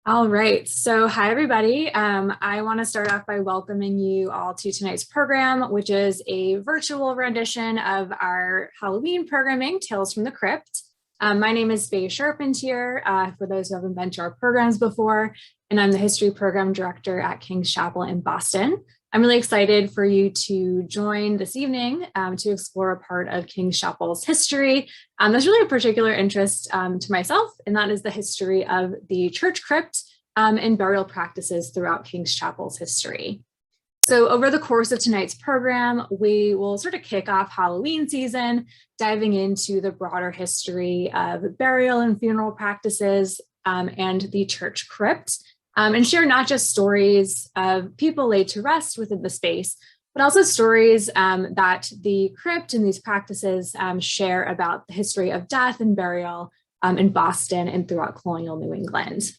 All right. So, hi, everybody. I want to start off by welcoming you all to tonight's program, which is a virtual rendition of our Halloween programming, Tales from the Crypt. My name is Faye Charpentier, for those who haven't been to our programs before, and I'm the History Program Director at King's Chapel in Boston. I'm really excited for you to join this evening to explore a part of King's Chapel's history. There's really a particular interest to myself, and that is the history of the church crypt and burial practices throughout King's Chapel's history. So over the course of tonight's program, we will sort of kick off Halloween season, diving into the broader history of burial and funeral practices and the church crypt. And share not just stories of people laid to rest within the space, but also stories that the crypt and these practices share about the history of death and burial in Boston and throughout colonial New England.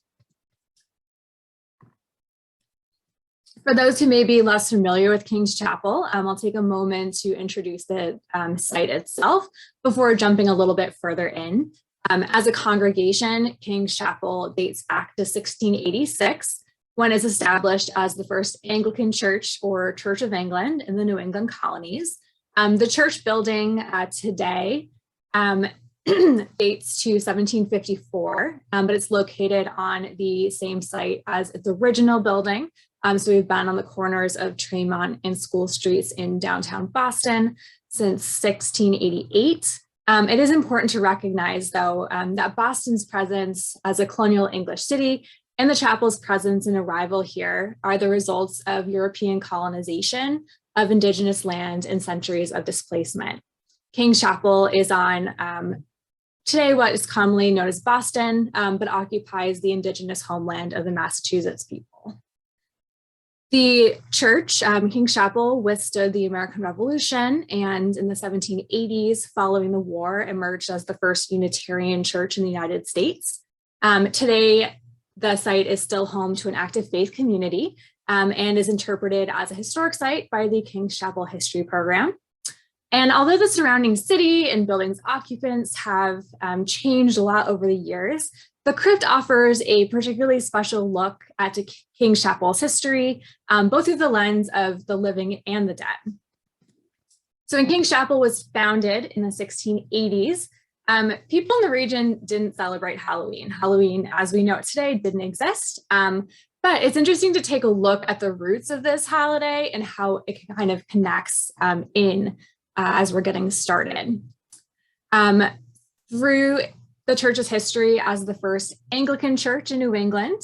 For those who may be less familiar with King's Chapel, I'll take a moment to introduce the site itself before jumping a little bit further in. As a congregation, King's Chapel dates back to 1686, when it's established as the first Anglican church or Church of England in the New England colonies. The church building today dates to 1754, but it's located on the same site as its original building. So we've been on the corners of Tremont and School Streets in downtown Boston since 1688. It is important to recognize, though, that Boston's presence as a colonial English city and the chapel's presence and arrival here are the results of European colonization of Indigenous land and centuries of displacement. King's Chapel is on today what is commonly known as Boston, but occupies the Indigenous homeland of the Massachusetts people. The church, King's Chapel, withstood the American Revolution, and in the 1780s, following the war, emerged as the first Unitarian church in the United States. Today, the site is still home to an active faith community and is interpreted as a historic site by the King's Chapel History Program. And although the surrounding city and building's occupants have changed a lot over the years, the crypt offers a particularly special look at King's Chapel's history, both through the lens of the living and the dead. So when King's Chapel was founded in the 1680s, people in the region didn't celebrate Halloween. Halloween, as we know it today, didn't exist. But it's interesting to take a look at the roots of this holiday and how it kind of connects as we're getting started. Through the church's history as the first Anglican church in New England,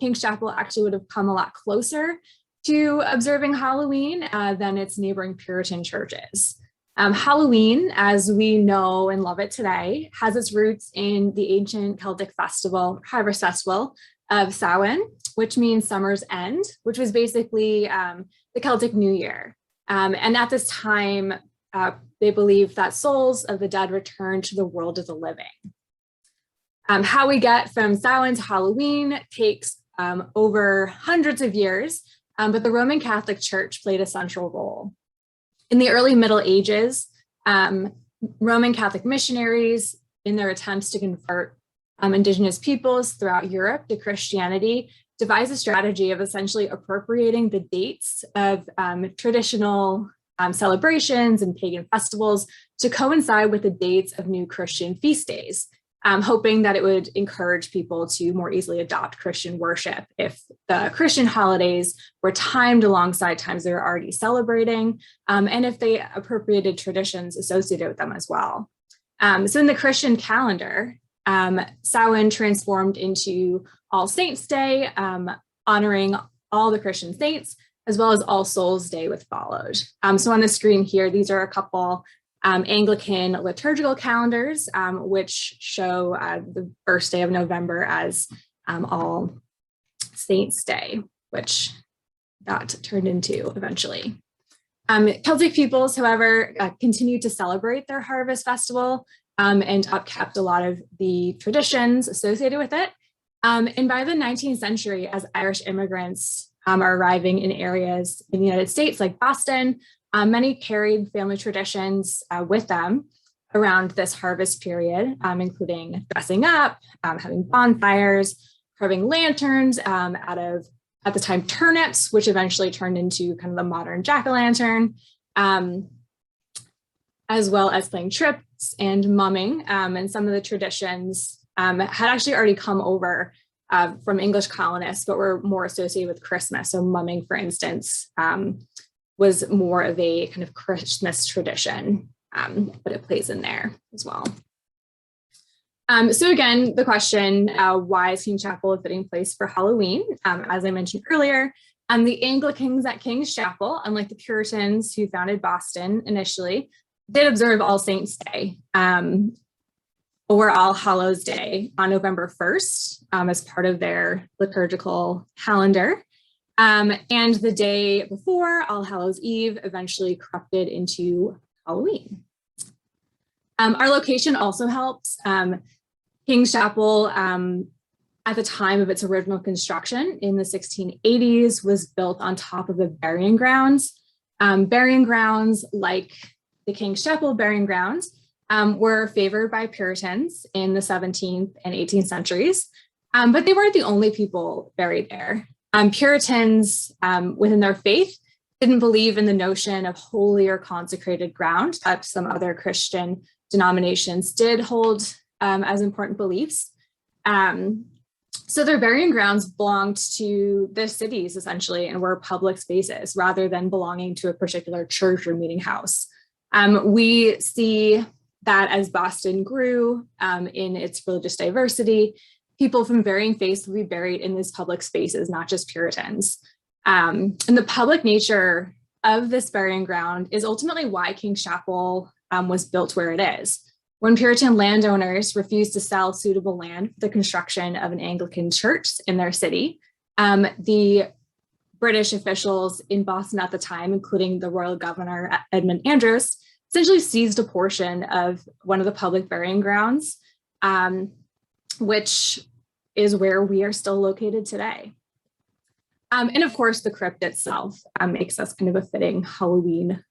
King's Chapel actually would have come a lot closer to observing Halloween than its neighboring Puritan churches. Halloween, as we know and love it today, has its roots in the ancient Celtic festival, harvest festival of Samhain, which means summer's end, which was basically the Celtic New Year. And at this time, they believed that souls of the dead returned to the world of the living. How we get from Samhain to Halloween takes over hundreds of years, but the Roman Catholic Church played a central role. In the early Middle Ages, Roman Catholic missionaries, in their attempts to convert Indigenous peoples throughout Europe to Christianity, devised a strategy of essentially appropriating the dates of traditional celebrations and pagan festivals to coincide with the dates of new Christian feast days. Hoping that it would encourage people to more easily adopt Christian worship if the Christian holidays were timed alongside times they were already celebrating, and if they appropriated traditions associated with them as well. So in the Christian calendar, Samhain transformed into All Saints' Day, honoring all the Christian saints, as well as All Souls' Day, which followed. So on the screen here, these are a couple Anglican liturgical calendars, which show the first day of November as All Saints' Day, which got turned into eventually. Celtic peoples, however, continued to celebrate their harvest festival and upkept a lot of the traditions associated with it. And by the 19th century, as Irish immigrants are arriving in areas in the United States like Boston, many carried family traditions with them around this harvest period, including dressing up, having bonfires, carving lanterns out of, at the time, turnips, which eventually turned into kind of the modern jack-o'-lantern, as well as playing trips and mumming. And some of the traditions had actually already come over from English colonists, but were more associated with Christmas. So mumming, for instance, was more of a kind of Christmas tradition, but it plays in there as well. So again, the question, why is King's Chapel a fitting place for Halloween? As I mentioned earlier, the Anglicans at King's Chapel, unlike the Puritans who founded Boston initially, did observe All Saints' Day or All Hallows' Day on November 1st as part of their liturgical calendar. And the day before, All Hallows' Eve, eventually corrupted into Halloween. Our location also helps. King's Chapel, at the time of its original construction in the 1680s, was built on top of the burying grounds. Burying grounds, like the King's Chapel burying grounds, were favored by Puritans in the 17th and 18th centuries, but they weren't the only people buried there. Puritans, within their faith, didn't believe in the notion of holy or consecrated ground that some other Christian denominations did hold as important beliefs. So their burying grounds belonged to the cities, essentially, and were public spaces rather than belonging to a particular church or meeting house. We see that as Boston grew in its religious diversity, people from varying faiths would be buried in these public spaces, not just Puritans. And the public nature of this burying ground is ultimately why King's Chapel was built where it is. When Puritan landowners refused to sell suitable land for the construction of an Anglican church in their city, the British officials in Boston at the time, including the royal governor Edmund Andros, essentially seized a portion of one of the public burying grounds, which is where we are still located today. And of course, the crypt itself makes us kind of a fitting Halloween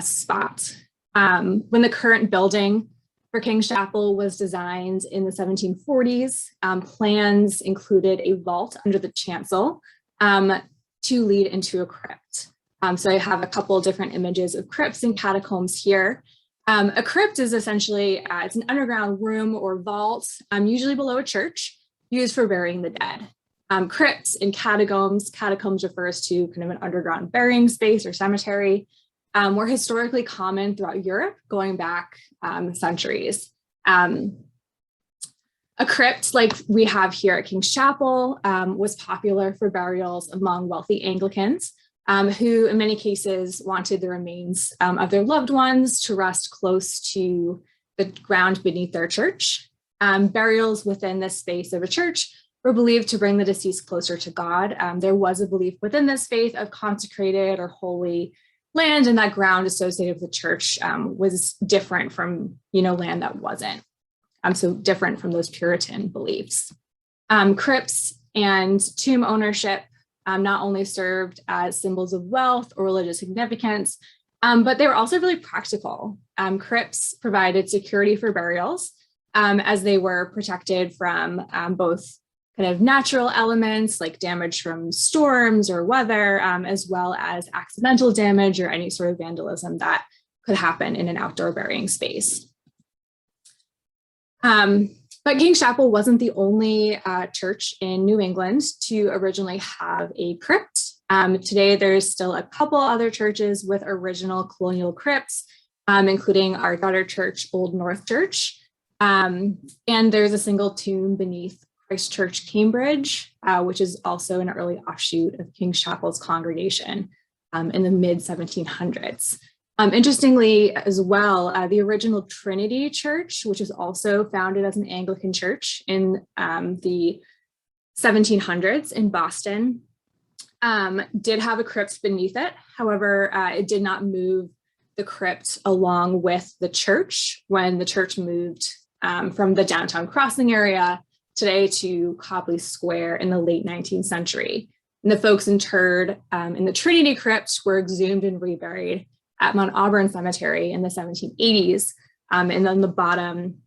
spot. When the current building for King's Chapel was designed in the 1740s, plans included a vault under the chancel to lead into a crypt. So I have a couple of different images of crypts and catacombs here. A crypt is essentially, it's an underground room or vault, usually below a church, used for burying the dead. Crypts and catacombs refers to kind of an underground burying space or cemetery, were historically common throughout Europe, going back centuries. A crypt, like we have here at King's Chapel, was popular for burials among wealthy Anglicans, who in many cases wanted the remains of their loved ones to rest close to the ground beneath their church. Burials within this space of a church were believed to bring the deceased closer to God. There was a belief within this faith of consecrated or holy land, and that ground associated with the church was different from, land that wasn't. So different from those Puritan beliefs. Crypts and tomb ownership not only served as symbols of wealth or religious significance, but they were also really practical. Crypts provided security for burials as they were protected from both kind of natural elements like damage from storms or weather, as well as accidental damage or any sort of vandalism that could happen in an outdoor burying space. But King's Chapel wasn't the only church in New England to originally have a crypt. Today, there's still a couple other churches with original colonial crypts, including our daughter church, Old North Church. And there's a single tomb beneath Christ Church, Cambridge, which is also an early offshoot of King's Chapel's congregation in the mid-1700s. Interestingly as well, the original Trinity Church, which was also founded as an Anglican church in the 1700s in Boston, did have a crypt beneath it. However, it did not move the crypt along with the church when the church moved from the downtown crossing area today to Copley Square in the late 19th century. And the folks interred in the Trinity Crypt were exhumed and reburied at Mount Auburn Cemetery in the 1780s. And then the bottom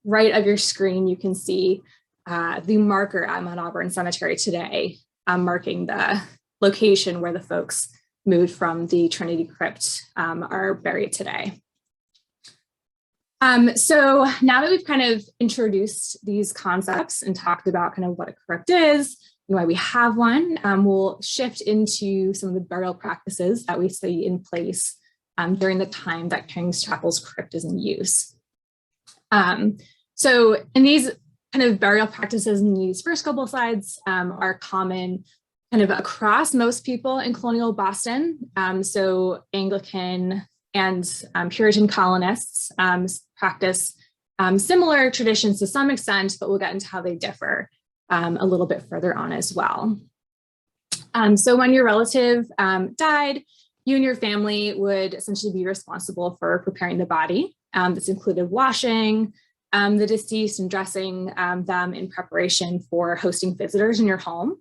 right of your screen, you can see the marker at Mount Auburn Cemetery today, marking the location where the folks moved from the Trinity Crypt are buried today. So now that we've kind of introduced these concepts and talked about kind of what a crypt is and why we have one, we'll shift into some of the burial practices that we see in place during the time that King's Chapel's crypt is in use. So in these kind of burial practices in these first couple of slides are common kind of across most people in colonial Boston. So Anglican and Puritan colonists practice similar traditions to some extent, but we'll get into how they differ a little bit further on as well. So when your relative died, you and your family would essentially be responsible for preparing the body. This included washing the deceased and dressing them in preparation for hosting visitors in your home.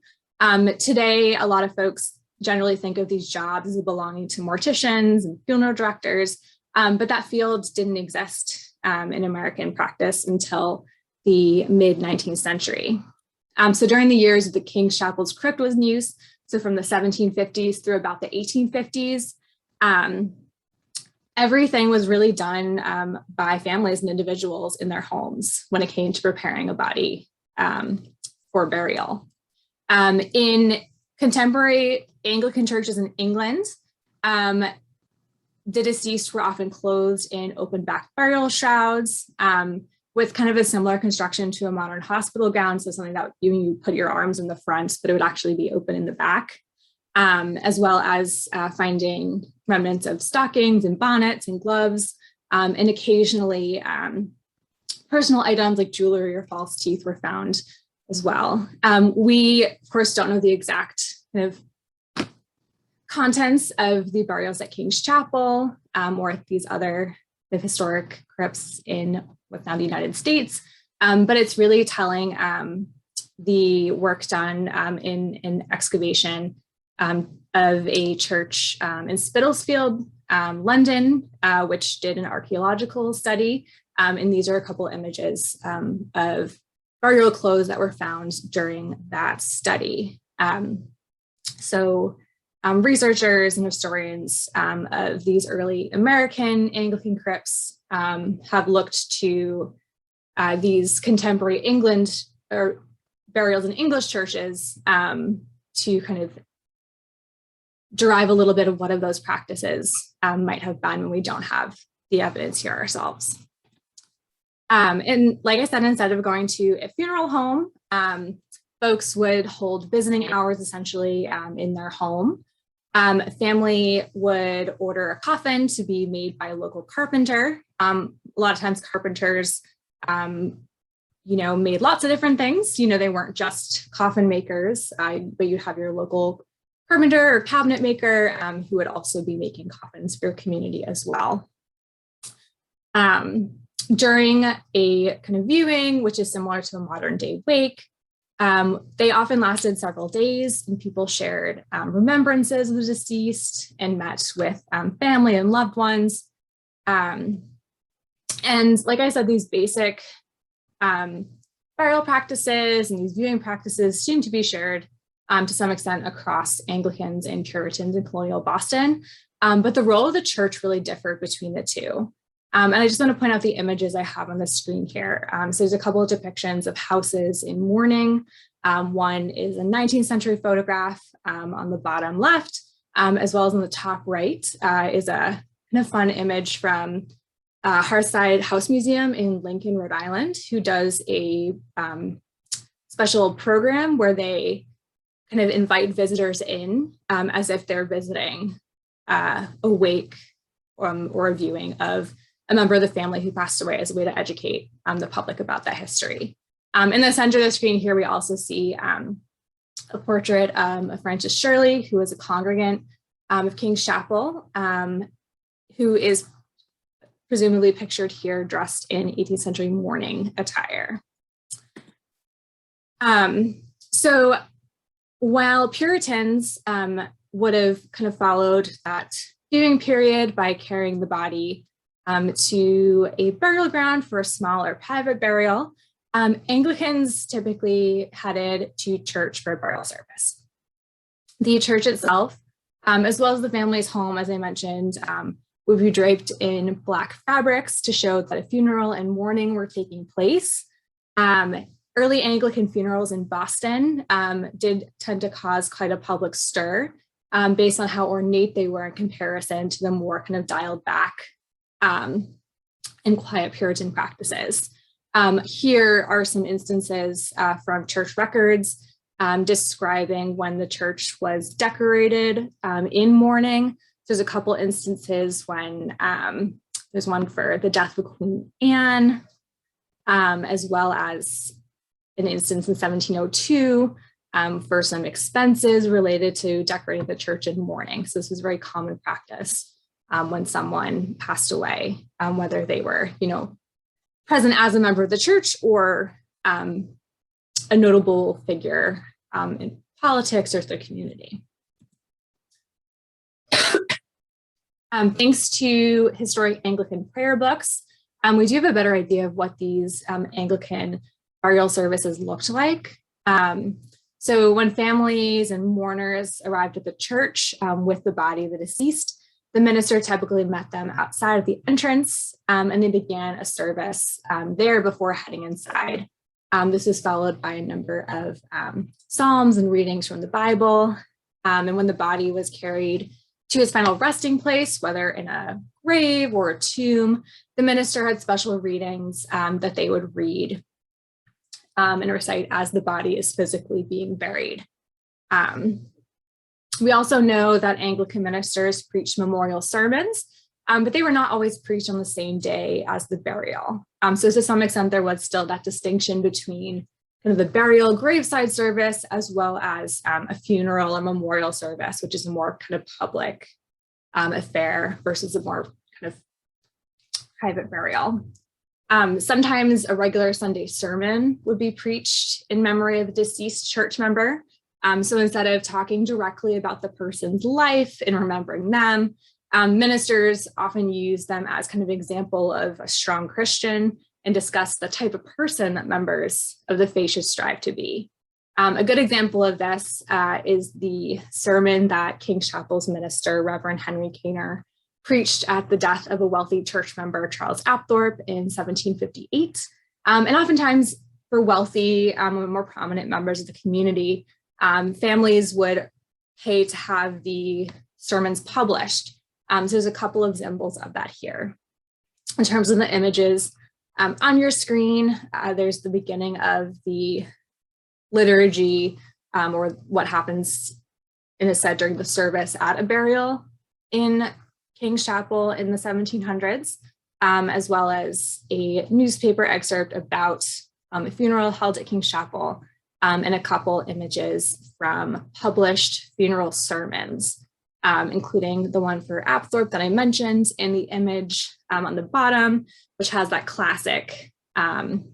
Today, a lot of folks generally think of these jobs as belonging to morticians and funeral directors, but that field didn't exist in American practice until the mid-19th century. So during the years the King's Chapel's crypt was in use, so from the 1750s through about the 1850s, everything was really done by families and individuals in their homes when it came to preparing a body for burial. In contemporary Anglican churches in England, the deceased were often clothed in open back burial shrouds with kind of a similar construction to a modern hospital gown. So something that you put your arms in the front, but it would actually be open in the back, as well as finding remnants of stockings and bonnets and gloves, and occasionally personal items like jewelry or false teeth were found as well. We, of course, don't know the exact kind of contents of the burials at King's Chapel or these other historic crypts in what's now the United States, but it's really telling the work done in excavation of a church in Spitalfield, London, which did an archaeological study. And these are a couple images of burial clothes that were found during that study. So researchers and historians of these early American Anglican crypts have looked to these contemporary England or burials in English churches to kind of derive a little bit of what of those practices might have been when we don't have the evidence here ourselves. And like I said, instead of going to a funeral home, folks would hold visiting hours essentially in their home. Family would order a coffin to be made by a local carpenter. A lot of times carpenters, made lots of different things. They weren't just coffin makers, but you'd have your local carpenter or cabinet maker who would also be making coffins for your community as well. During a kind of viewing, which is similar to a modern day wake, they often lasted several days, and people shared remembrances of the deceased and met with family and loved ones. And like I said, these basic burial practices and these viewing practices seem to be shared to some extent across Anglicans and Puritans in colonial Boston, but the role of the church really differed between the two. And I just want to point out the images I have on the screen here. So there's a couple of depictions of houses in mourning. One is a 19th century photograph on the bottom left, as well as on the top right is a kind of fun image from Hearthside House Museum in Lincoln, Rhode Island, who does a special program where they kind of invite visitors in as if they're visiting a wake or a viewing of a member of the family who passed away, as a way to educate the public about that history. In the center of the screen here, we also see a portrait of Francis Shirley, who was a congregant of King's Chapel, who is presumably pictured here dressed in 18th century mourning attire. So while Puritans would have kind of followed that viewing period by carrying the body to a burial ground for a small or private burial, Anglicans typically headed to church for a burial service. The church itself, as well as the family's home, as I mentioned, would be draped in black fabrics to show that a funeral and mourning were taking place. Early Anglican funerals in Boston did tend to cause quite a public stir based on how ornate they were in comparison to the more kind of dialed back and quiet Puritan practices. Here are some instances from church records describing when the church was decorated in mourning. There's a couple instances when there's one for the death of Queen Anne, as well as an instance in 1702 for some expenses related to decorating the church in mourning. So this was very common practice when someone passed away, whether they were, present as a member of the church or a notable figure in politics or the community. Thanks to historic Anglican prayer books, we do have a better idea of what these Anglican burial services looked like. So when families and mourners arrived at the church with the body of the deceased, the minister typically met them outside of the entrance and they began a service there before heading inside. This was followed by a number of psalms and readings from the Bible. And when the body was carried to his final resting place, whether in a grave or a tomb, the minister had special readings that they would read and recite as the body is physically being buried. We also know that Anglican ministers preached memorial sermons, but they were not always preached on the same day as the burial. So to some extent, there was still that distinction between kind of the burial graveside service as well as a funeral or memorial service, which is a more kind of public affair versus a more kind of private burial. Sometimes a regular Sunday sermon would be preached in memory of a deceased church member. So instead of talking directly about the person's life and remembering them, ministers often use them as kind of example of a strong Christian and discuss the type of person that members of the faith should strive to be. A good example of this is the sermon that King's Chapel's minister, Reverend Henry Kaner, preached at the death of a wealthy church member, Charles Apthorpe, in 1758. And oftentimes for wealthy, more prominent members of the community, families would pay to have the sermons published. So there's a couple of examples of that here. In terms of the images on your screen, there's the beginning of the liturgy or what happens in a said during the service at a burial in King's Chapel in the 1700s, as well as a newspaper excerpt about a funeral held at King's Chapel and a couple images from published funeral sermons, including the one for Apthorpe that I mentioned and the image on the bottom, which has that classic kind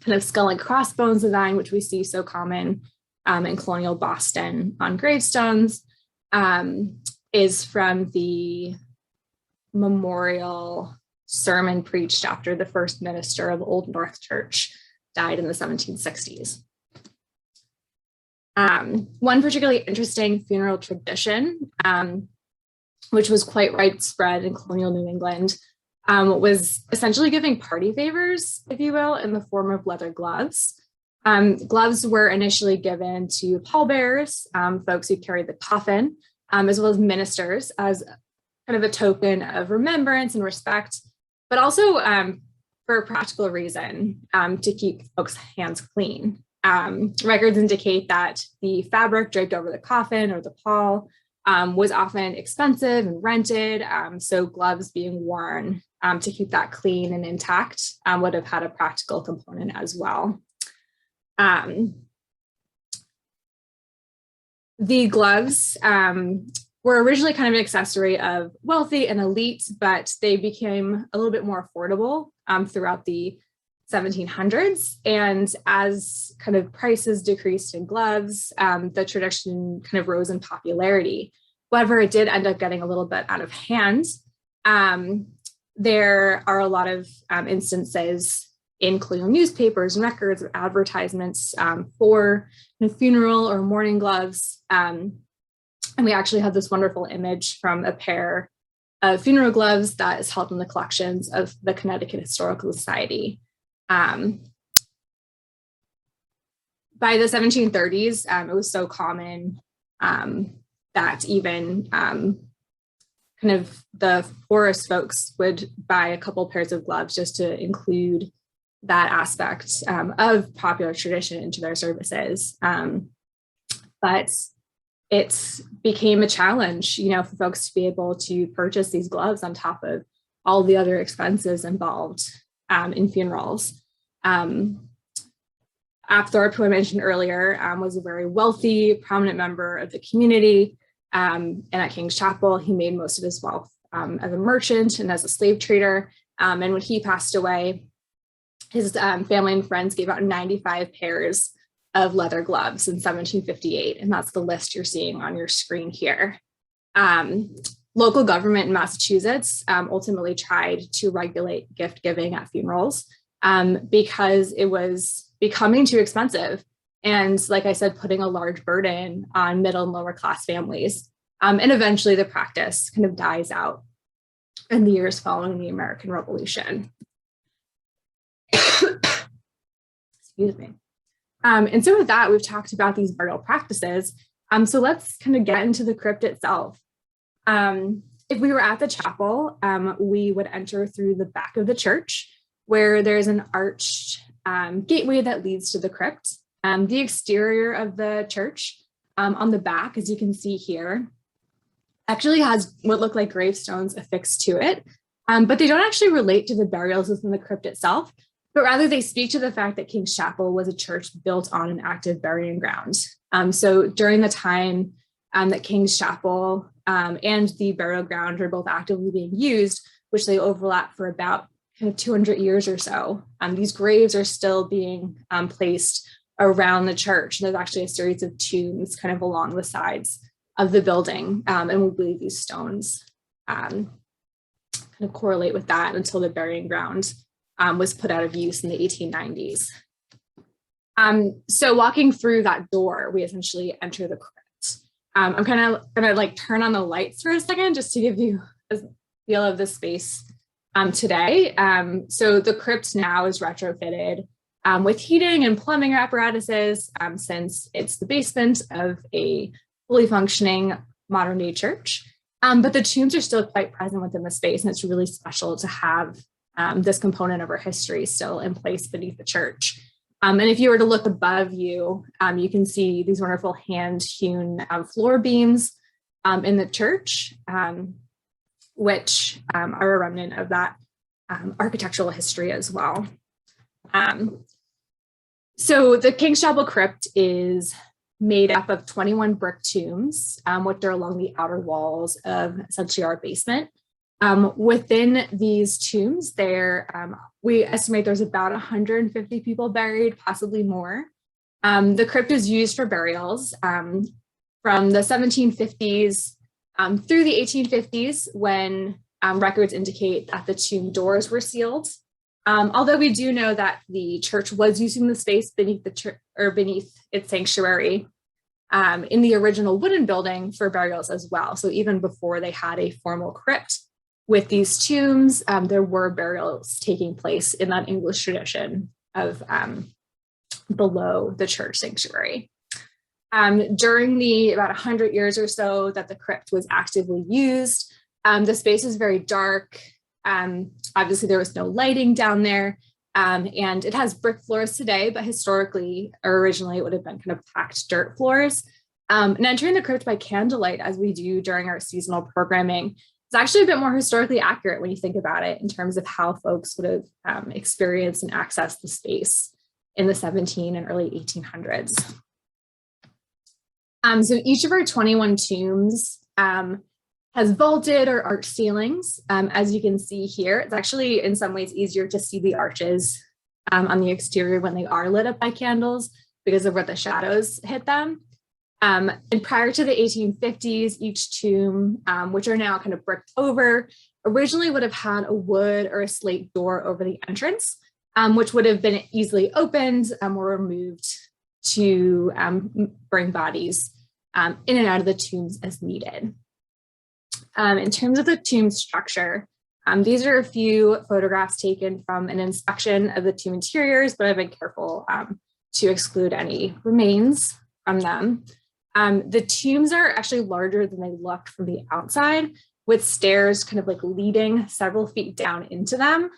of skull and crossbones design, which we see so common in colonial Boston on gravestones, is from the memorial sermon preached after the first minister of Old North Church died in the 1760s. One particularly interesting funeral tradition, which was quite widespread in colonial New England, was essentially giving party favors, if you will, in the form of leather gloves. Gloves were initially given to pallbearers, folks who carried the coffin, as well as ministers as kind of a token of remembrance and respect, but also for a practical reason, to keep folks' hands clean. Records indicate that the fabric draped over the coffin or the pall was often expensive and rented, so gloves being worn to keep that clean and intact would have had a practical component as well. The gloves were originally kind of an accessory of wealthy and elite, but they became a little bit more affordable throughout the 1700s. And as kind of prices decreased in gloves, the tradition kind of rose in popularity. However, it did end up getting a little bit out of hand. There are a lot of instances include newspapers and records or advertisements for funeral or mourning gloves. And we actually have this wonderful image from a pair of funeral gloves that is held in the collections of the Connecticut Historical Society. By the 1730s, it was so common that even kind of the poorest folks would buy a couple pairs of gloves just to include that aspect of popular tradition into their services. But it became a challenge, for folks to be able to purchase these gloves on top of all the other expenses involved in funerals. Apthorpe, who I mentioned earlier, was a very wealthy, prominent member of the community. And at King's Chapel, he made most of his wealth as a merchant and as a slave trader. And when he passed away, his family and friends gave out 95 pairs of leather gloves in 1758. And that's the list you're seeing on your screen here. Local government in Massachusetts ultimately tried to regulate gift giving at funerals because it was becoming too expensive. And like I said, putting a large burden on middle and lower class families. And eventually the practice kind of dies out in the years following the American Revolution. Excuse me. And so with that, we've talked about these burial practices. So let's kind of get into the crypt itself. If we were at the chapel, we would enter through the back of the church, where there's an arched gateway that leads to the crypt. The exterior of the church on the back, as you can see here, actually has what look like gravestones affixed to it, but they don't actually relate to the burials within the crypt itself, but rather they speak to the fact that King's Chapel was a church built on an active burying ground. So during the time that King's Chapel and the burial ground are both actively being used, which they overlap for about kind of 200 years or so, these graves are still being placed around the church. There's actually a series of tombs kind of along the sides of the building. And we believe these stones kind of correlate with that until the burying ground was put out of use in the 1890s. So walking through that door, we essentially enter the crypt. I'm kind of gonna like turn on the lights for a second just to give you a feel of the space today. So the crypt now is retrofitted with heating and plumbing apparatuses since it's the basement of a fully functioning modern day church. But the tombs are still quite present within the space, and it's really special to have this component of our history still in place beneath the church. And if you were to look above you, you can see these wonderful hand-hewn floor beams in the church, which are a remnant of that architectural history as well. So the King's Chapel crypt is made up of 21 brick tombs, which are along the outer walls of essentially our basement. Within these tombs, we estimate there's about 150 people buried, possibly more. The crypt is used for burials from the 1750s through the 1850s, when records indicate that the tomb doors were sealed. Although we do know that the church was using the space beneath its sanctuary in the original wooden building for burials as well. So even before they had a formal crypt with these tombs, there were burials taking place in that English tradition of below the church sanctuary. During the about 100 years or so that the crypt was actively used, the space is very dark. Obviously, there was no lighting down there, and it has brick floors today, but historically, or originally, it would have been kind of packed dirt floors. And entering the crypt by candlelight, as we do during our seasonal programming, is actually a bit more historically accurate when you think about it in terms of how folks would have experienced and accessed the space in the 17 and early 1800s. So each of our 21 tombs has vaulted or arch ceilings. As you can see here, it's actually in some ways easier to see the arches on the exterior when they are lit up by candles because of where the shadows hit them. And prior to the 1850s, each tomb, which are now kind of bricked over, originally would have had a wood or a slate door over the entrance. which would have been easily opened or removed to bring bodies in and out of the tombs as needed. In terms of the tomb structure, these are a few photographs taken from an inspection of the tomb interiors, but I've been careful to exclude any remains from them. The tombs are actually larger than they looked from the outside, with stairs kind of like leading several feet down into them.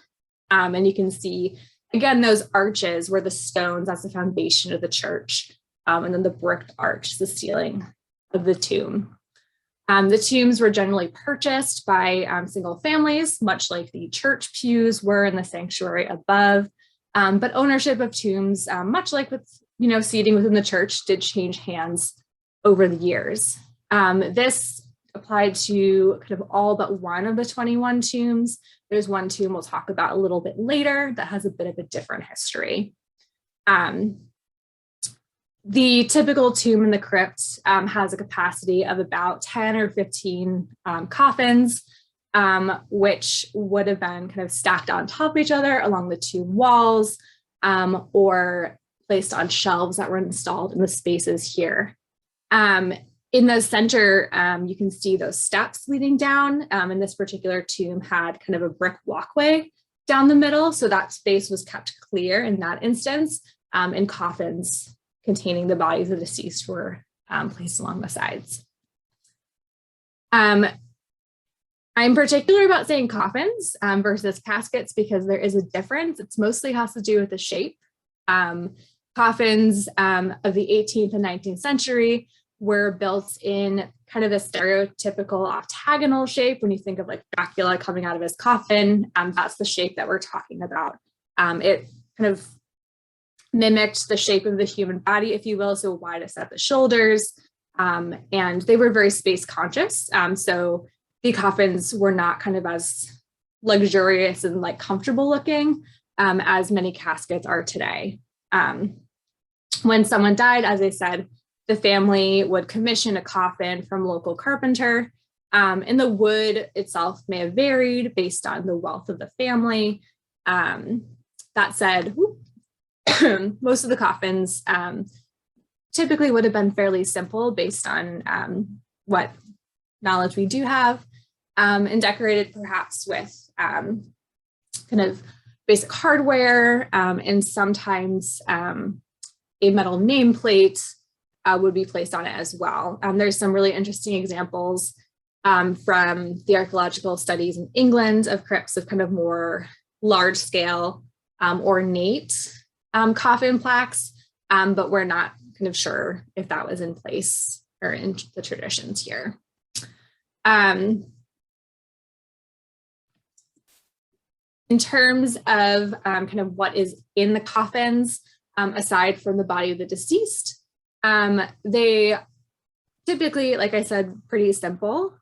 And you can see, again, those arches were the stones, that's the foundation of the church. And then the bricked arch, the ceiling of the tomb. The tombs were generally purchased by single families, much like the church pews were in the sanctuary above. But ownership of tombs, much like with seating within the church, did change hands over the years. This applied to kind of all but one of the 21 tombs. There's one tomb we'll talk about a little bit later that has a bit of a different history. The typical tomb in the crypt has a capacity of about 10 or 15 coffins, which would have been kind of stacked on top of each other along the tomb walls, or placed on shelves that were installed in the spaces here. In the center, you can see those steps leading down, and this particular tomb had kind of a brick walkway down the middle, so that space was kept clear in that instance, and coffins containing the bodies of the deceased were placed along the sides. I'm particular about saying coffins versus caskets because there is a difference. It's mostly has to do with the shape. Coffins of the 18th and 19th century were built in kind of a stereotypical octagonal shape. When you think of like Dracula coming out of his coffin, that's the shape that we're talking about. It kind of mimicked the shape of the human body, if you will, so widest at the shoulders, and they were very space conscious. So the coffins were not kind of as luxurious and like comfortable looking as many caskets are today. When someone died, as I said, the family would commission a coffin from a local carpenter, and the wood itself may have varied based on the wealth of the family. That said, most of the coffins typically would have been fairly simple based on what knowledge we do have, and decorated perhaps with kind of basic hardware, and sometimes a metal nameplate would be placed on it as well. There's some really interesting examples from the archaeological studies in England of crypts of kind of more large scale ornate coffin plaques, but we're not kind of sure if that was in place or in the traditions here. In terms of kind of what is in the coffins, aside from the body of the deceased, they typically, like I said, pretty simple,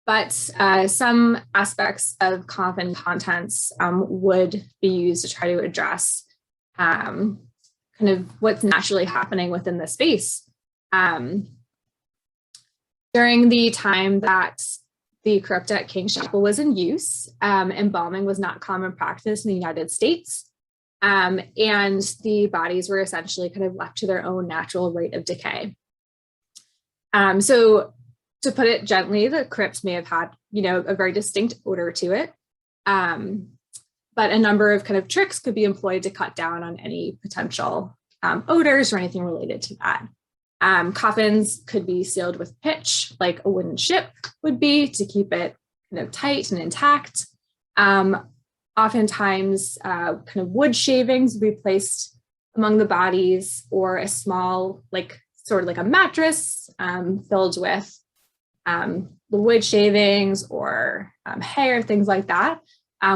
but some aspects of coffin contents would be used to try to address kind of what's naturally happening within the space. During the time that the crypt at King's Chapel was in use, embalming was not common practice in the United States. And the bodies were essentially kind of left to their own natural rate of decay. So to put it gently, the crypt may have had, a very distinct odor to it. But a number of kind of tricks could be employed to cut down on any potential odors or anything related to that. Coffins could be sealed with pitch, like a wooden ship would be, to keep it kind of tight and intact. Oftentimes, kind of wood shavings would be placed among the bodies, or a small, sort of like a mattress filled with the wood shavings or hair, things like that,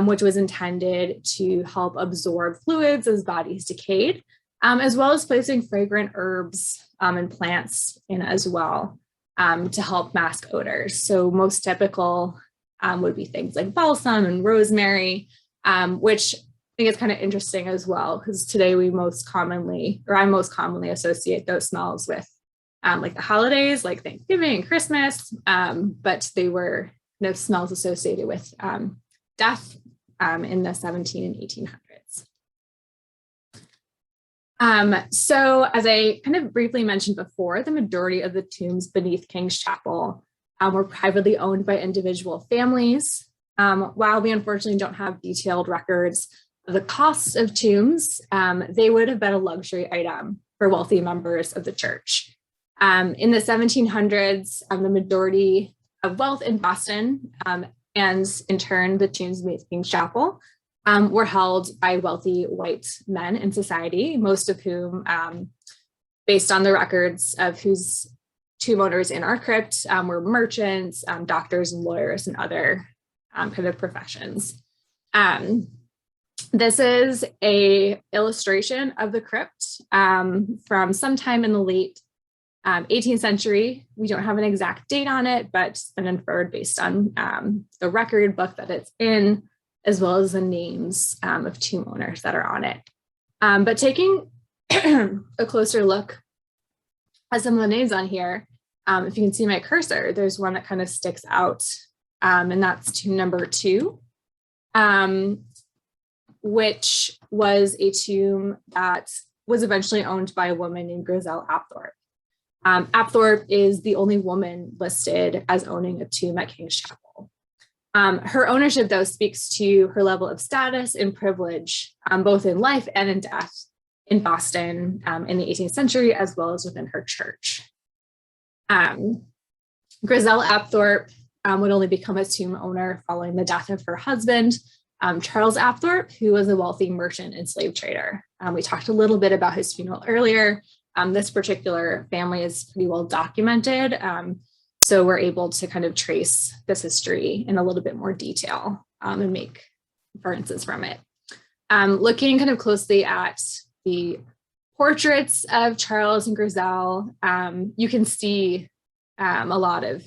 which was intended to help absorb fluids as bodies decayed, as well as placing fragrant herbs and plants in as well to help mask odors. So most typical would be things like balsam and rosemary, which I think is kind of interesting as well, because today I most commonly associate those smells with like the holidays, like Thanksgiving and Christmas, but they were smells associated with death in the 17 and 1800s. So as I kind of briefly mentioned before, the majority of the tombs beneath King's Chapel were privately owned by individual families. While we unfortunately don't have detailed records of the costs of tombs, they would have been a luxury item for wealthy members of the church. In the 1700s, the majority of wealth in Boston, and in turn, the tombs beneath King's Chapel, were held by wealthy white men in society, most of whom, based on the records of whose tomb owners in our crypt, were merchants, doctors and lawyers and other kind of professions. This is a illustration of the crypt from sometime in the late 18th century. We don't have an exact date on it, but it's been inferred based on the record book that it's in, as well as the names of tomb owners that are on it. But taking a closer look at some of the names on here, if you can see my cursor, there's one that kind of sticks out, and that's tomb number 2, which was a tomb that was eventually owned by a woman named Griselle Apthorpe. Apthorpe is the only woman listed as owning a tomb at King's Chapel. Her ownership, though, speaks to her level of status and privilege, both in life and in death, in Boston in the 18th century, as well as within her church. Griselle Apthorpe would only become a tomb owner following the death of her husband, Charles Apthorpe, who was a wealthy merchant and slave trader. We talked a little bit about his funeral earlier. This particular family is pretty well documented, so we're able to kind of trace this history in a little bit more detail and make inferences from it. Looking kind of closely at the portraits of Charles and Griselle, you can see a lot of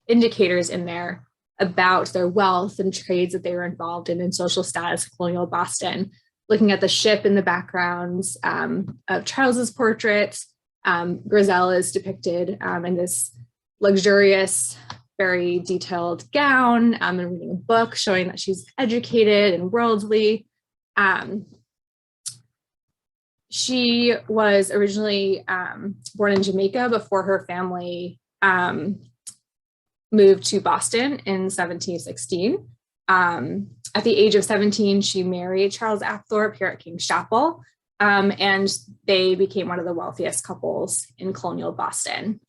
indicators in there about their wealth and trades that they were involved in social status, colonial Boston. Looking at the ship in the backgrounds of Charles's portrait, Griselle is depicted in this luxurious, very detailed gown and reading a book showing that she's educated and worldly. She was originally born in Jamaica before her family moved to Boston in 1716. At the age of 17, she married Charles Apthorpe here at King's Chapel, and they became one of the wealthiest couples in colonial Boston.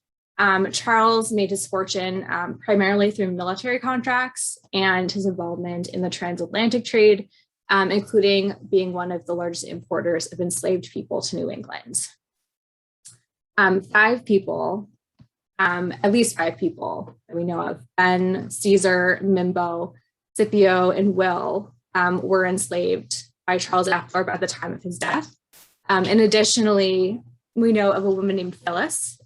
Charles made his fortune primarily through military contracts and his involvement in the transatlantic trade, including being one of the largest importers of enslaved people to New England. At least five people that we know of, Ben, Caesar, Mimbo, Scipio, and Will, were enslaved by Charles Apthorpe at the time of his death. And additionally, we know of a woman named Phyllis.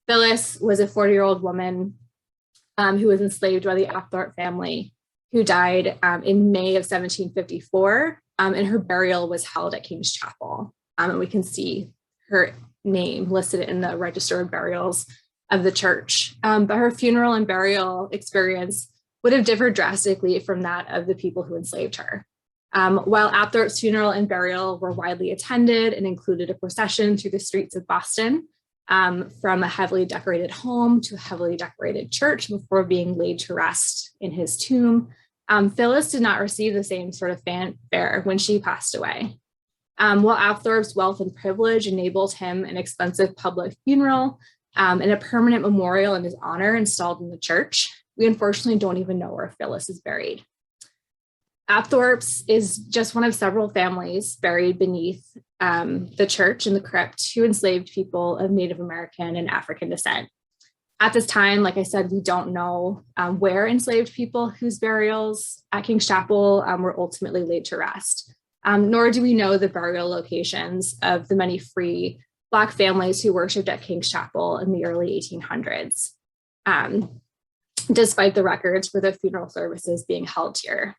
Phyllis was a 40-year-old woman who was enslaved by the Apthorpe family, who died in May of 1754, and her burial was held at King's Chapel. And we can see her name listed in the register of burials of the church. But her funeral and burial experience would have differed drastically from that of the people who enslaved her. While Apthorpe's funeral and burial were widely attended and included a procession through the streets of Boston, from a heavily decorated home to a heavily decorated church before being laid to rest in his tomb, Phyllis did not receive the same sort of fanfare when she passed away. While Apthorpe's wealth and privilege enabled him an expensive public funeral and a permanent memorial in his honor installed in the church, we unfortunately don't even know where Phyllis is buried. Apthorpe's is just one of several families buried beneath the church in the crypt who enslaved people of Native American and African descent. At this time, like I said, we don't know where enslaved people whose burials at King's Chapel were ultimately laid to rest, nor do we know the burial locations of the many free Black families who worshiped at King's Chapel in the early 1800s, despite the records for the funeral services being held here.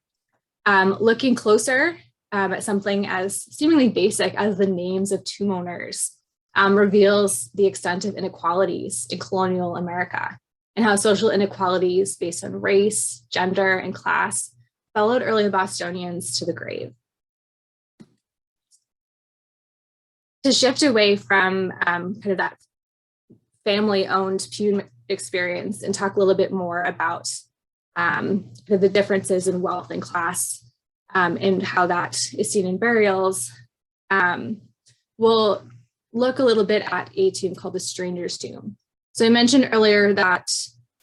Looking closer at something as seemingly basic as the names of tomb owners reveals the extent of inequalities in colonial America and how social inequalities based on race, gender, and class followed early Bostonians to the grave. To shift away from kind of that family-owned pew experience and talk a little bit more about the differences in wealth and class and how that is seen in burials, we'll look a little bit at a tomb called the Stranger's Tomb. So I mentioned earlier that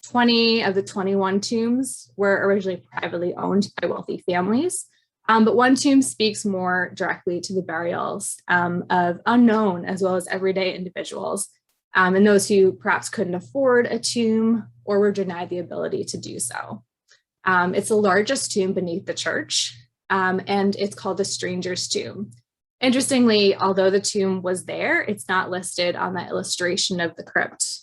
20 of the 21 tombs were originally privately owned by wealthy families. But one tomb speaks more directly to the burials of unknown as well as everyday individuals, and those who perhaps couldn't afford a tomb or were denied the ability to do so. It's the largest tomb beneath the church, and it's called the Stranger's Tomb. Interestingly, although the tomb was there, it's not listed on that illustration of the crypt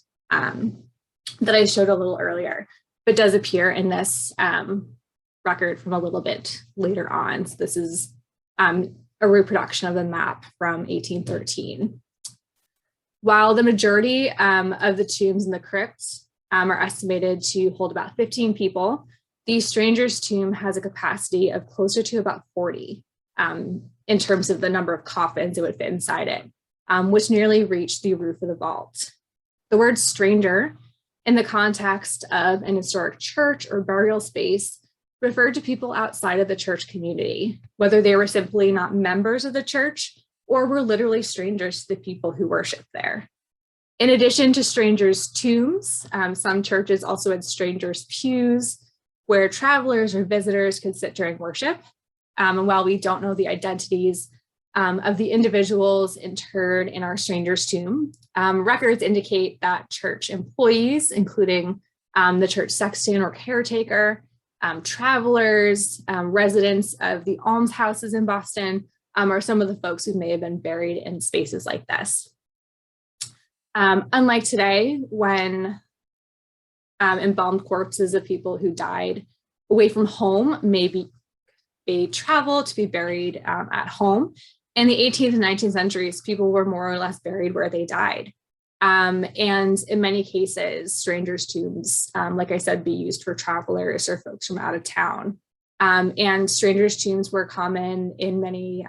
that I showed a little earlier, but does appear in this record from a little bit later on. So this is a reproduction of the map from 1813. While the majority of the tombs in the crypt are estimated to hold about 15 people, the Stranger's Tomb has a capacity of closer to about 40 in terms of the number of coffins that would fit inside it, which nearly reached the roof of the vault. The word stranger, in the context of an historic church or burial space, referred to people outside of the church community, whether they were simply not members of the church or were literally strangers to the people who worshiped there. In addition to strangers' tombs, some churches also had strangers' pews, where travelers or visitors could sit during worship. And while we don't know the identities of the individuals interred in our Stranger's Tomb, records indicate that church employees, including the church sexton or caretaker, travelers, residents of the almshouses in Boston, are some of the folks who may have been buried in spaces like this. Unlike today, when embalmed corpses of people who died away from home, maybe they traveled to be buried at home. In the 18th and 19th centuries, people were more or less buried where they died. And in many cases, strangers' tombs, like I said, be used for travelers or folks from out of town. And strangers' tombs were common in many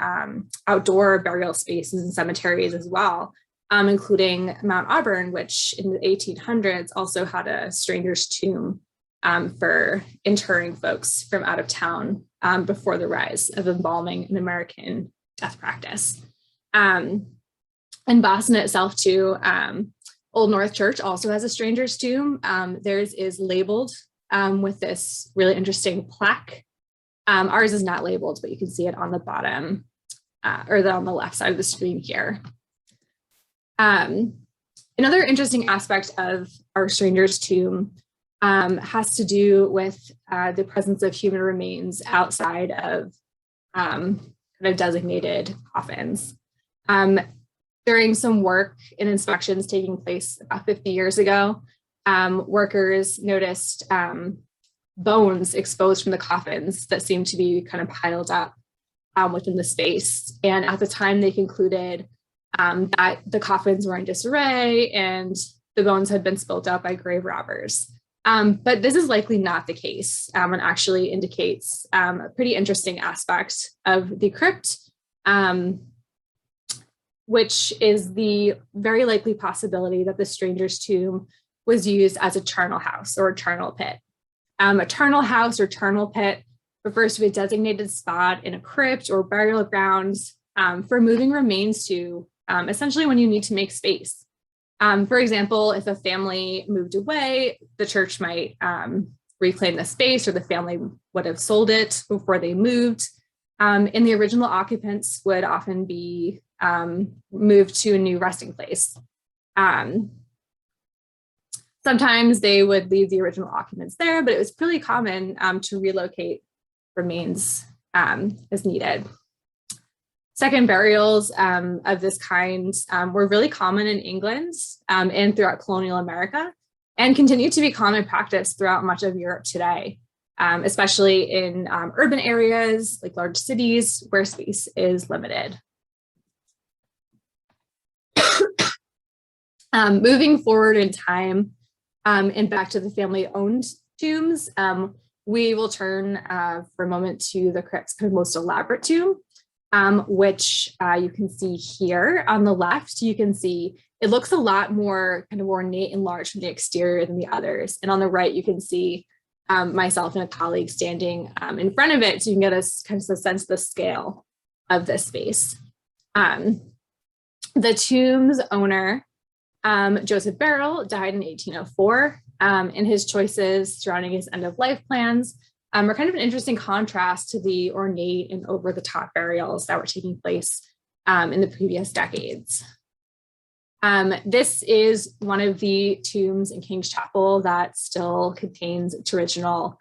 outdoor burial spaces and cemeteries as well, including Mount Auburn, which in the 1800s also had a stranger's tomb for interring folks from out of town before the rise of embalming in American death practice. In Boston itself too, Old North Church also has a stranger's tomb. Theirs is labeled with this really interesting plaque. Ours is not labeled, but you can see it on the bottom or on the left side of the screen here. Another interesting aspect of our stranger's tomb has to do with the presence of human remains outside of kind of designated coffins. During some work and inspections taking place about 50 years ago, workers noticed bones exposed from the coffins that seemed to be kind of piled up within the space. And at the time, they concluded that the coffins were in disarray and the bones had been spilt out by grave robbers. But this is likely not the case, and actually indicates a pretty interesting aspect of the crypt, which is the very likely possibility that the stranger's tomb was used as a charnel house or a charnel pit. A charnel house or charnel pit refers to a designated spot in a crypt or burial grounds for moving remains to, essentially when you need to make space. For example, if a family moved away, the church might reclaim the space, or the family would have sold it before they moved. And the original occupants would often be moved to a new resting place. Sometimes they would leave the original occupants there, but it was pretty common to relocate remains as needed. Second burials of this kind were really common in England and throughout colonial America, and continue to be common practice throughout much of Europe today, especially in urban areas like large cities where space is limited. Moving forward in time and back to the family-owned tombs, we will turn for a moment to the crypt's kind of most elaborate tomb, which you can see here on the left. You can see it looks a lot more kind of ornate and large from the exterior than the others. And on the right, you can see myself and a colleague standing in front of it, so you can get a kind of a sense of the scale of this space. The tomb's owner, Joseph Barrel, died in 1804, and his choices surrounding his end-of-life plans are kind of an interesting contrast to the ornate and over-the-top burials that were taking place in the previous decades. This is one of the tombs in King's Chapel that still contains its original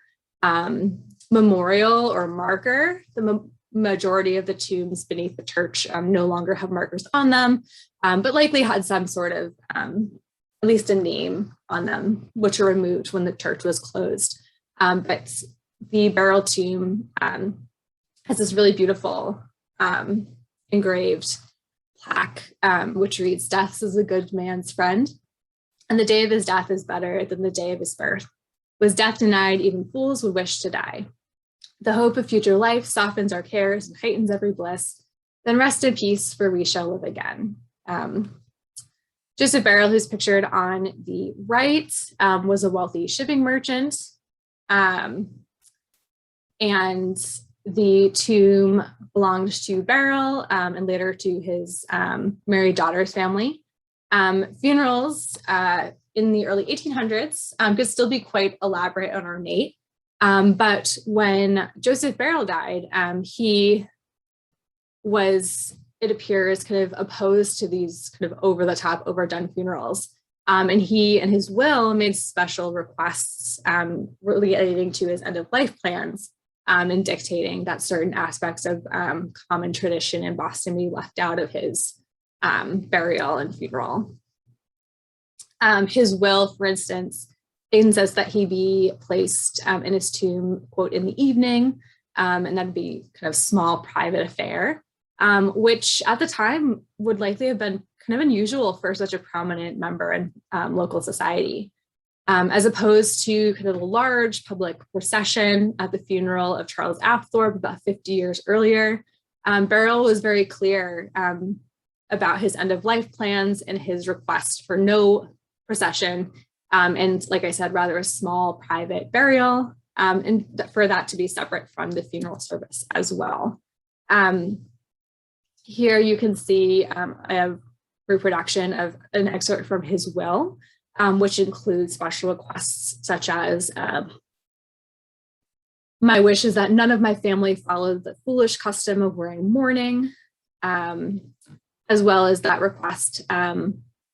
memorial or marker. The majority of the tombs beneath the church no longer have markers on them, but likely had some sort of, at least a name on them, which were removed when the church was closed. But the Barrel tomb has this really beautiful engraved plaque, which reads, "Death is a good man's friend, and the day of his death is better than the day of his birth. Was death denied, even fools would wish to die. The hope of future life softens our cares and heightens every bliss. Then rest in peace, for we shall live again." Joseph Barrel, who's pictured on the right, was a wealthy shipping merchant, and the tomb belonged to Barrel and later to his married daughter's family. Funerals in the early 1800s could still be quite elaborate and ornate. But when Joseph Barrel died, he was, it appears, kind of opposed to these kind of over-the-top, overdone funerals. And he, in his will, made special requests relating to his end-of-life plans and dictating that certain aspects of common tradition in Boston be left out of his burial and funeral. His will, for instance, insists that he be placed in his tomb, quote, "in the evening," and that'd be kind of small private affair, which at the time would likely have been kind of unusual for such a prominent member in local society. As opposed to kind of a large public procession at the funeral of Charles Apthorpe about 50 years earlier, Barrel was very clear about his end-of-life plans and his request for no procession, and like I said, rather a small private burial, and for that to be separate from the funeral service as well. Here you can see a reproduction of an excerpt from his will, which includes special requests such as, "My wish is that none of my family follow the foolish custom of wearing mourning," as well as that request,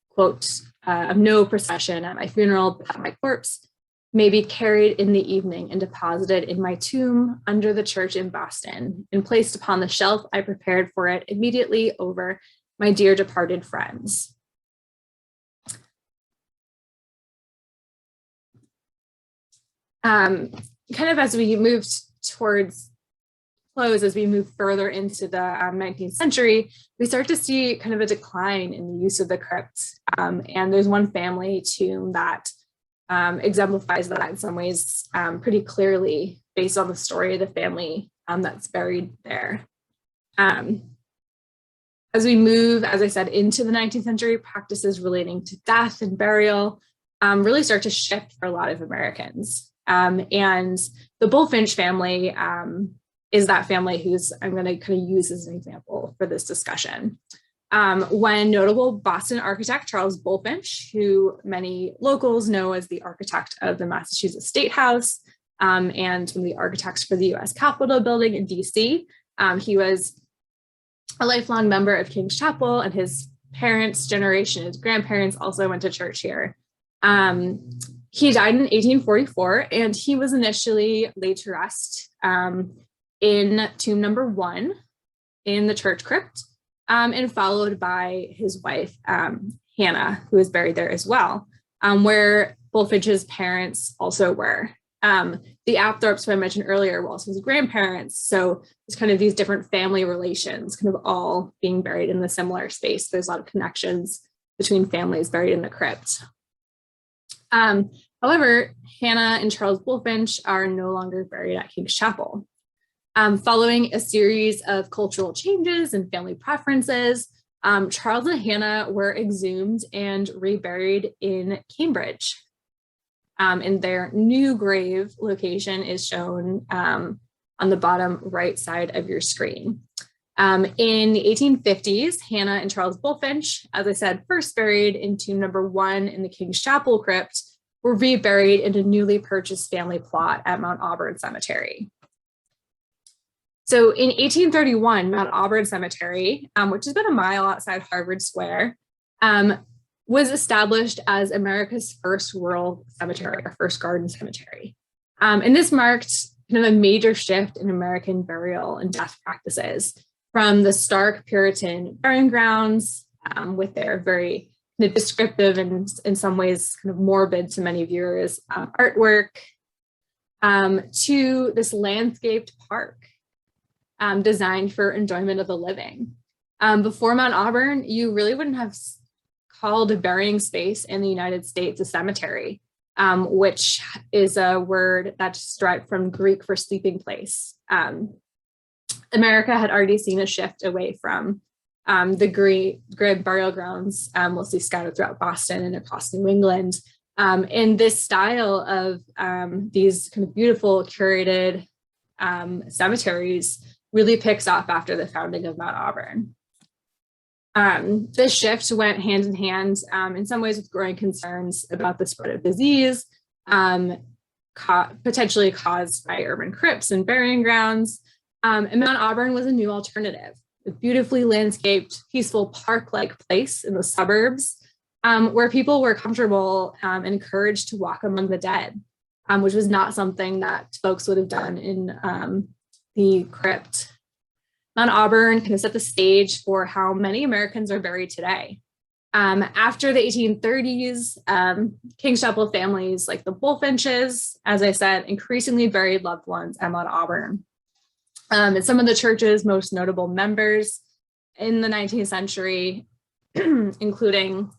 quote, "of no procession at my funeral, but that my corpse may be carried in the evening and deposited in my tomb under the church in Boston and placed upon the shelf I prepared for it immediately over my dear departed friends." Kind of as we moved towards close, as we move further into the 19th century, we start to see kind of a decline in the use of the crypt. And there's one family tomb that exemplifies that in some ways pretty clearly based on the story of the family that's buried there. As we move, as I said, into the 19th century, practices relating to death and burial really start to shift for a lot of Americans. And the Bulfinch family is that family who's I'm going to kind of use as an example for this discussion. When notable Boston architect Charles Bulfinch, who many locals know as the architect of the Massachusetts State House and one of the architects for the US Capitol building in DC, he was a lifelong member of King's Chapel, and his parents' generation, his grandparents, also went to church here. He died in 1844, and he was initially laid to rest in tomb number 1 in the church crypt, and followed by his wife, Hannah, who is buried there as well, where Bulfinch's parents also were. The Apthorpes, who I mentioned earlier, were also his grandparents. So there's kind of these different family relations kind of all being buried in the similar space. There's a lot of connections between families buried in the crypt. However, Hannah and Charles Bulfinch are no longer buried at King's Chapel. Following a series of cultural changes and family preferences, Charles and Hannah were exhumed and reburied in Cambridge. And their new grave location is shown on the bottom right side of your screen. In the 1850s, Hannah and Charles Bulfinch, as I said, first buried in tomb number 1 in the King's Chapel crypt, were reburied in a newly purchased family plot at Mount Auburn Cemetery. So in 1831, Mount Auburn Cemetery, which is about a mile outside Harvard Square, was established as America's first rural cemetery, or first garden cemetery. And this marked kind of a major shift in American burial and death practices from the stark Puritan burying grounds with their very descriptive and in some ways kind of morbid to many viewers artwork to this landscaped park designed for enjoyment of the living. Before Mount Auburn, you really wouldn't have called a burying space in the United States a cemetery, which is a word that's derived from Greek for sleeping place. America had already seen a shift away from the grid burial grounds we'll see scattered throughout Boston and across New England. And this style of these kind of beautiful curated cemeteries really picks up after the founding of Mount Auburn. This shift went hand in hand in some ways with growing concerns about the spread of disease, potentially caused by urban crypts and burying grounds. And Mount Auburn was a new alternative, a beautifully landscaped, peaceful park-like place in the suburbs where people were comfortable and encouraged to walk among the dead, which was not something that folks would have done in the crypt. Mount Auburn kind of set the stage for how many Americans are buried today. After the 1830s, King's Chapel families like the Bulfinches, as I said, increasingly buried loved ones at Mount Auburn. And some of the church's most notable members in the 19th century, including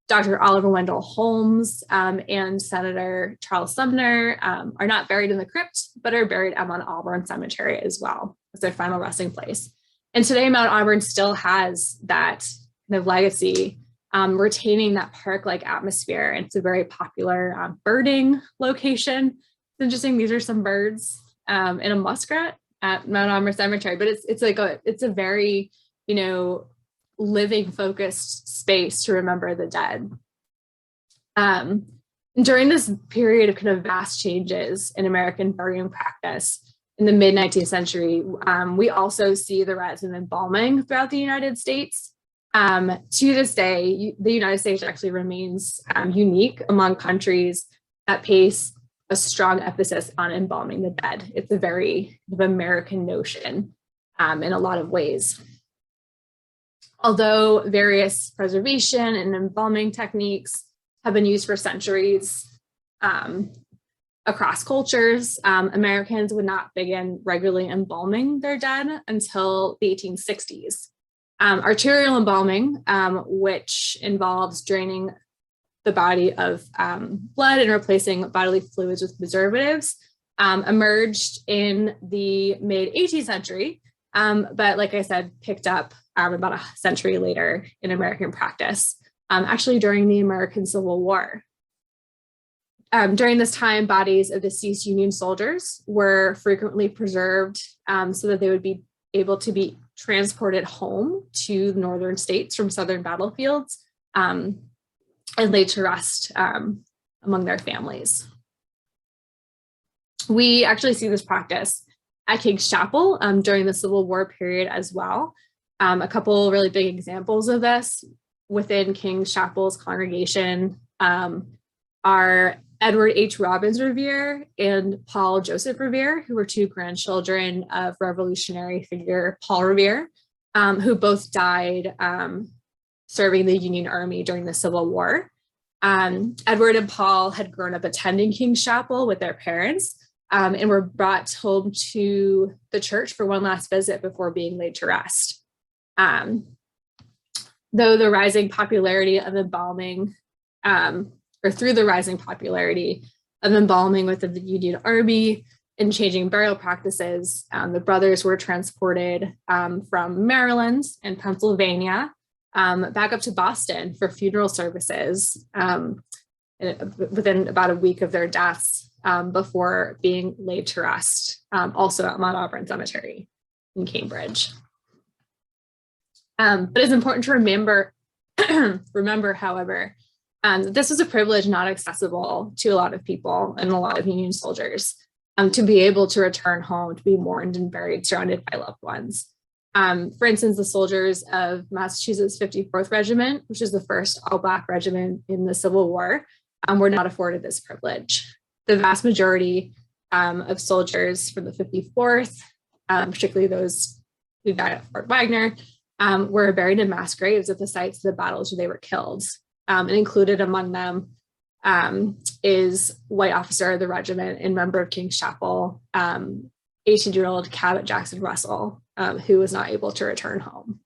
Dr. Oliver Wendell Holmes and Senator Charles Sumner, are not buried in the crypt, but are buried at Mount Auburn Cemetery as well as their final resting place. And today, Mount Auburn still has that kind of legacy, retaining that park-like atmosphere. And it's a very popular birding location. It's interesting, these are some birds and a muskrat at Mount Auburn Cemetery, but it's a very, living focused space to remember the dead. During this period of kind of vast changes in American burying practice in the mid 19th century, we also see the rise of embalming throughout the United States. To this day, the United States actually remains unique among countries that place a strong emphasis on embalming the dead. It's a very American notion in a lot of ways. Although various preservation and embalming techniques have been used for centuries across cultures, Americans would not begin regularly embalming their dead until the 1860s. Arterial embalming, which involves draining the body of blood and replacing bodily fluids with preservatives, emerged in the mid 18th century, but like I said, picked up about a century later in American practice, actually during the American Civil War. During this time, bodies of deceased Union soldiers were frequently preserved so that they would be able to be transported home to the northern states from southern battlefields and laid to rest among their families. We actually see this practice at King's Chapel during the Civil War period as well. A couple really big examples of this within King's Chapel's congregation are Edward H. Robbins Revere and Paul Joseph Revere, who were two grandchildren of revolutionary figure Paul Revere, who both died serving the Union Army during the Civil War. Edward and Paul had grown up attending King's Chapel with their parents and were brought home to the church for one last visit before being laid to rest. Though the rising popularity of embalming or through the rising popularity of embalming within the Union Army and changing burial practices, the brothers were transported from Maryland and Pennsylvania back up to Boston for funeral services within about a week of their deaths before being laid to rest, also at Mount Auburn Cemetery in Cambridge. But it's important to remember, however, this was a privilege not accessible to a lot of people and a lot of Union soldiers to be able to return home, to be mourned and buried surrounded by loved ones. For instance, the soldiers of Massachusetts 54th Regiment, which is the first all-Black regiment in the Civil War, were not afforded this privilege. The vast majority of soldiers from the 54th, particularly those who died at Fort Wagner, were buried in mass graves at the sites of the battles where they were killed. And included among them is white officer of the regiment and member of King's Chapel, 18-year-old Cabot Jackson Russell, who was not able to return home.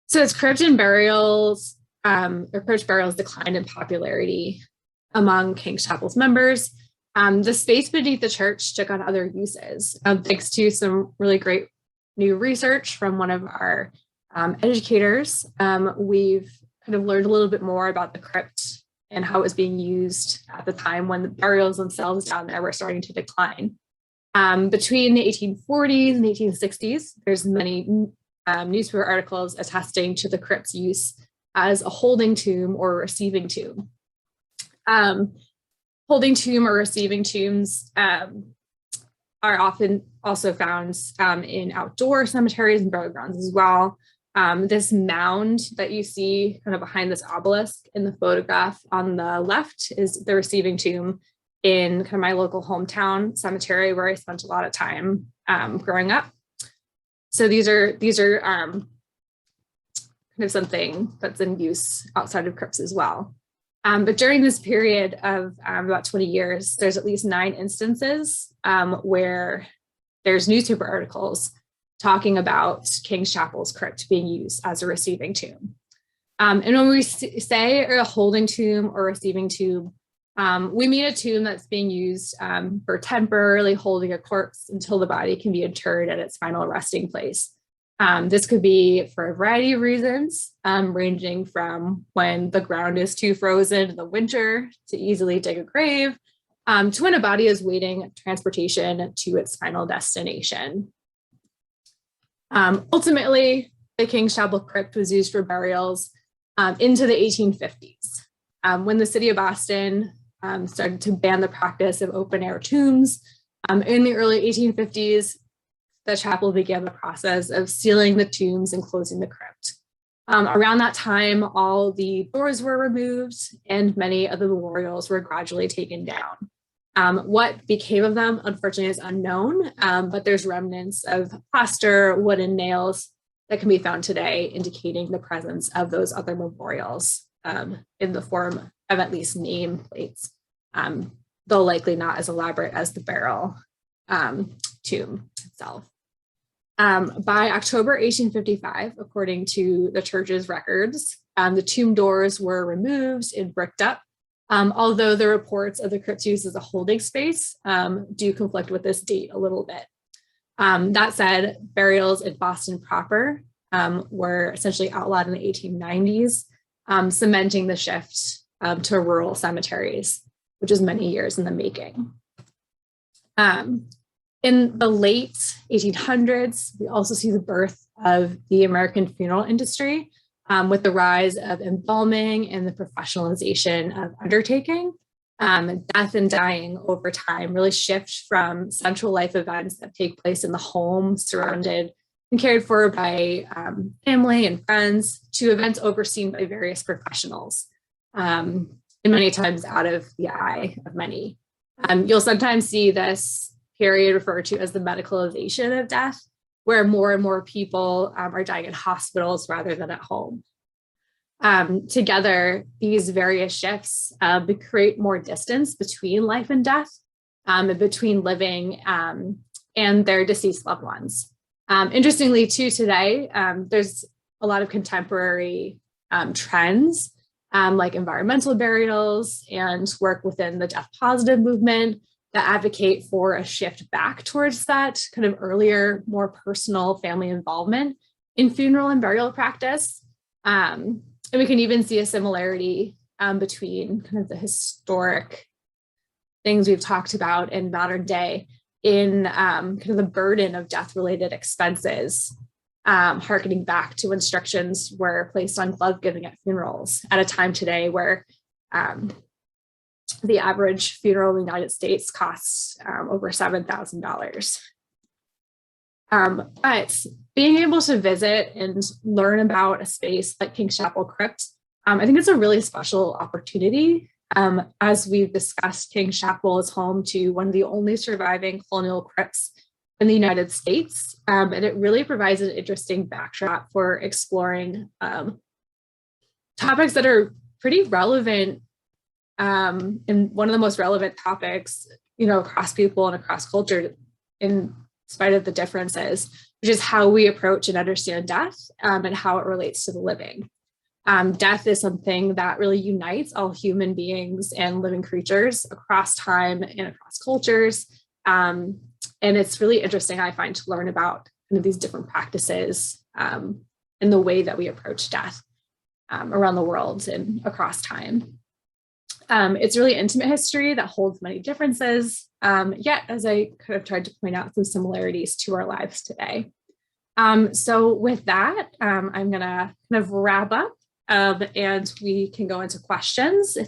So as crypt burials declined in popularity among King's Chapel's members, the space beneath the church took on other uses. Thanks to some really great new research from one of our educators, we've kind of learned a little bit more about the crypt and how it was being used at the time when the burials themselves down there were starting to decline. Between the 1840s and 1860s, there's many newspaper articles attesting to the crypt's use as a holding tomb or receiving tomb. Holding tomb or receiving tombs are often also found in outdoor cemeteries and burial grounds as well. This mound that you see kind of behind this obelisk in the photograph on the left is the receiving tomb in kind of my local hometown cemetery where I spent a lot of time growing up. So these are kind of something that's in use outside of crypts as well. But during this period of about 20 years, there's at least 9 instances where there's newspaper articles talking about King's Chapel's crypt being used as a receiving tomb. And when we say a holding tomb or receiving tomb, we mean a tomb that's being used for temporarily holding a corpse until the body can be interred at its final resting place. This could be for a variety of reasons, ranging from when the ground is too frozen in the winter to easily dig a grave, to when a body is waiting transportation to its final destination. Ultimately, the King's Chapel crypt was used for burials into the 1850s, when the city of Boston started to ban the practice of open-air tombs. In the early 1850s, the chapel began the process of sealing the tombs and closing the crypt. Around that time, all the doors were removed and many of the memorials were gradually taken down. What became of them, unfortunately, is unknown, but there's remnants of plaster, wood, and nails that can be found today, indicating the presence of those other memorials in the form of at least name plates, though likely not as elaborate as the burial tomb itself. By October 1855, according to the church's records, the tomb doors were removed and bricked up, although the reports of the crypt's use as a holding space do conflict with this date a little bit. That said, burials in Boston proper were essentially outlawed in the 1890s, cementing the shift to rural cemeteries, which is many years in the making. In the late 1800s, we also see the birth of the American funeral industry with the rise of embalming and the professionalization of undertaking. Death and dying over time really shift from central life events that take place in the home, surrounded and cared for by family and friends, to events overseen by various professionals, and many times out of the eye of many. You'll sometimes see this period referred to as the medicalization of death, where more and more people are dying in hospitals rather than at home. Together, these various shifts create more distance between life and death, and between living and their deceased loved ones. Interestingly, too, today, there's a lot of contemporary trends like environmental burials, and work within the death positive movement that advocate for a shift back towards that kind of earlier, more personal family involvement in funeral and burial practice. And we can even see a similarity between kind of the historic things we've talked about in modern day in kind of the burden of death-related expenses, harkening back to instructions were placed on glove giving at funerals at a time today where the average funeral in the United States costs over $7,000. But being able to visit and learn about a space like King's Chapel Crypt, I think it's a really special opportunity. As we've discussed, King's Chapel is home to one of the only surviving colonial crypts in the United States. And it really provides an interesting backdrop for exploring topics that are pretty relevant, and one of the most relevant topics, across people and across culture, in spite of the differences, which is how we approach and understand death, and how it relates to the living. Death is something that really unites all human beings and living creatures across time and across cultures. And it's really interesting, I find, to learn about kind of these different practices and the way that we approach death around the world and across time. It's really intimate history that holds many differences, yet, as I could have tried to point out, some similarities to our lives today. So with that, I'm going to kind of wrap up, and we can go into questions if